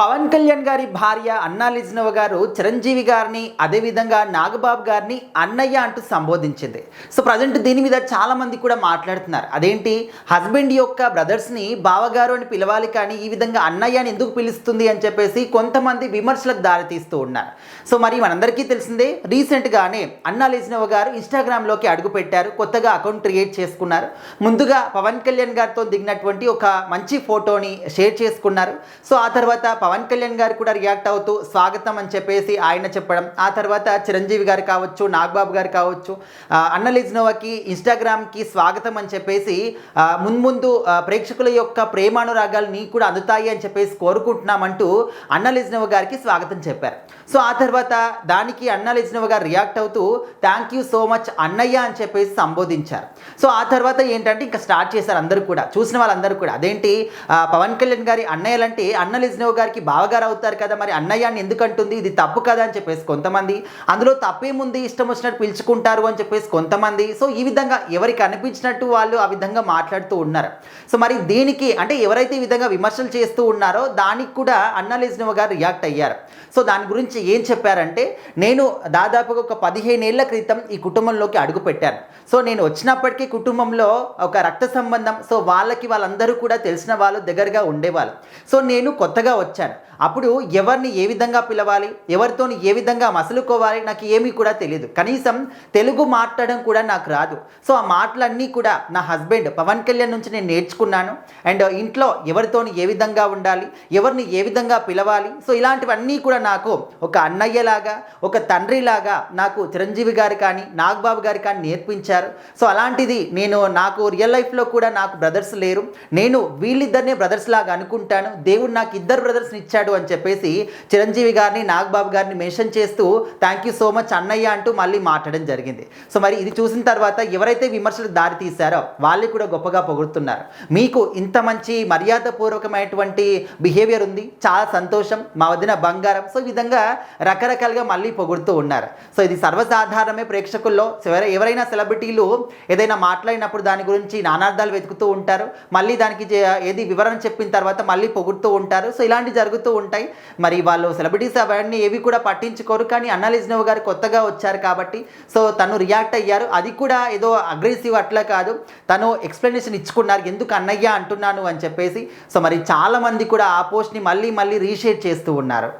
పవన్ కళ్యాణ్ గారి భార్య అన్నా లిజ్నవ గారు చిరంజీవి గారిని అదేవిధంగా నాగబాబు గారిని అన్నయ్య అంటూ సంబోధించింది. సో ప్రజెంట్ దీని మీద చాలామంది కూడా మాట్లాడుతున్నారు. అదేంటి, హస్బెండ్ యొక్క బ్రదర్స్ని బావగారు అని పిలవాలి కానీ ఈ విధంగా అన్నయ్య అని ఎందుకు పిలుస్తుంది అని చెప్పేసి కొంతమంది విమర్శలకు దారితీస్తూ ఉన్నారు. సో మరి మనందరికీ తెలిసిందే, రీసెంట్గానే అన్నా లిజ్నవ గారు ఇన్స్టాగ్రామ్లోకి అడుగుపెట్టారు. కొత్తగా అకౌంట్ క్రియేట్ చేసుకున్నారు. ముందుగా పవన్ కళ్యాణ్ గారితో దిగినటువంటి ఒక మంచి ఫోటోని షేర్ చేసుకున్నారు. సో ఆ తర్వాత పవన్ కళ్యాణ్ గారు కూడా రియాక్ట్ అవుతూ స్వాగతం అని చెప్పేసి ఆయన చెప్పడం, ఆ తర్వాత చిరంజీవి గారు కావచ్చు, నాగబాబు గారు కావచ్చు, అన్న లిజ్నోవాకి ఇన్స్టాగ్రామ్కి స్వాగతం అని చెప్పేసి ముందు ప్రేక్షకుల యొక్క ప్రేమానురాగాలు నీకు కూడా అందుతాయి అని చెప్పేసి కోరుకుంటున్నామంటూ అన్న లిజ్నోవా గారికి స్వాగతం చెప్పారు. సో ఆ తర్వాత దానికి అన్న లిజ్నోవా గారు రియాక్ట్ అవుతూ థ్యాంక్ యూ సో మచ్ అన్నయ్య అని చెప్పేసి సంబోధించారు. సో ఆ తర్వాత ఏంటంటే ఇంకా స్టార్ట్ చేశారు అందరూ కూడా, చూసిన వాళ్ళందరూ కూడా. అదేంటి, పవన్ కళ్యాణ్ గారి అన్నయ్యలంటే అన్న లిజ్నోవా గారికి బావగారు అవుతారు కదా, మరి అన్నయ్యాన్ని ఎందుకంటుంది, ఇది తప్పు కదా అని చెప్పేసి కొంతమంది, అందులో తప్పేముంది ఇష్టం వచ్చినట్టు పిలుచుకుంటారు అని చెప్పేసి కొంతమంది. సో ఈ విధంగా ఎవరికి అనిపించినట్టు వాళ్ళు ఆ విధంగా మాట్లాడుతూ ఉన్నారు. సో మరి దీనికి అంటే ఎవరైతే ఈ విధంగా విమర్శలు చేస్తూ ఉన్నారో దానికి కూడా అన్నా లిజ్నోవా గారు రియాక్ట్ అయ్యారు. సో దాని గురించి ఏం చెప్పారంటే, నేను దాదాపుగా ఒక 15 ఏళ్ల క్రితం ఈ కుటుంబంలోకి అడుగు పెట్టాను. సో నేను వచ్చినప్పటికీ కుటుంబంలో ఒక రక్త సంబంధం, సో వాళ్ళందరూ కూడా తెలిసిన వాళ్ళు, దగ్గరగా ఉండేవాళ్ళు. సో నేను కొత్తగా వచ్చాను. అప్పుడు ఎవరిని ఏ విధంగా పిలవాలి, ఎవరితో ఏ విధంగా మసులుకోవాలి నాకు ఏమీ కూడా తెలియదు. కనీసం తెలుగు మాట్లాడడం కూడా నాకు రాదు. సో ఆ మాటలన్నీ కూడా నా హస్బెండ్ పవన్ కళ్యాణ్ నుంచి నేను నేర్చుకున్నాను. అండ్ ఇంట్లో ఎవరితో ఏ విధంగా ఉండాలి, ఎవరిని ఏ విధంగా పిలవాలి, సో ఇలాంటివన్నీ కూడా నాకు ఒక అన్నయ్యలాగా, ఒక తండ్రిలాగా నాకు చిరంజీవి గారు కానీ నాగబాబు గారు కానీ నేర్పించారు. సో అలాంటిది నాకు రియల్ లైఫ్లో కూడా నాకు బ్రదర్స్ లేరు, నేను వీళ్ళిద్దరినే బ్రదర్స్ లాగా అనుకుంటాను, దేవుడు నాకు ఇద్దరు బ్రదర్స్ని ఇచ్చాడు అని చెప్పేసి చిరంజీవి గారిని నాగబాబు గారిని మెన్షన్ చేస్తూ థ్యాంక్ యూ సో మచ్ అన్నయ్య అంటూ మళ్ళీ మాట్లాడడం జరిగింది. సో మరి ఇది చూసిన తర్వాత ఎవరైతే విమర్శలకు దారి తీశారో వాళ్ళు కూడా గొప్పగా పొగుడుతున్నారు. మీకు ఇంత మంచి మర్యాదపూర్వకమైనటువంటి బిహేవియర్ ఉంది, చాలా సంతోషం, మా వదిన బంగారం. సో ఈ విధంగా రకరకాలుగా మళ్ళీ పొగుడుతూ ఉన్నారు. సో ఇది సర్వసాధారణమే. ప్రేక్షకుల్లో ఎవరైనా సెలబ్రిటీలు ఏదైనా మాట్లాడినప్పుడు దాని గురించి నానార్థాలు వెతుకుతూ ఉంటారు, మళ్ళీ దానికి ఏది వివరణ చెప్పిన తర్వాత మళ్ళీ పొగుడుతూ ఉంటారు. సో ఇలాంటివి జరుగుతూ ఉంటాయి. మరి వాళ్ళు సెలబ్రిటీస్ అవన్నీ ఏవి కూడా పట్టించుకోరు. కానీ అన్నా లిజ్నోవా గారు కొత్తగా వచ్చారు కాబట్టి సో తను రియాక్ట్ అయ్యారు. అది కూడా ఏదో అగ్రెసివ్ అట్లా కాదు, తను ఎక్స్ప్లెనేషన్ ఇచ్చుకున్నారు ఎందుకు అన్నయ్య అంటున్నాను అని చెప్పేసి. సో మరి చాలామంది కూడా ఆ పోస్ట్ని మళ్ళీ రీషేర్ చేస్తూ ఉన్నారు.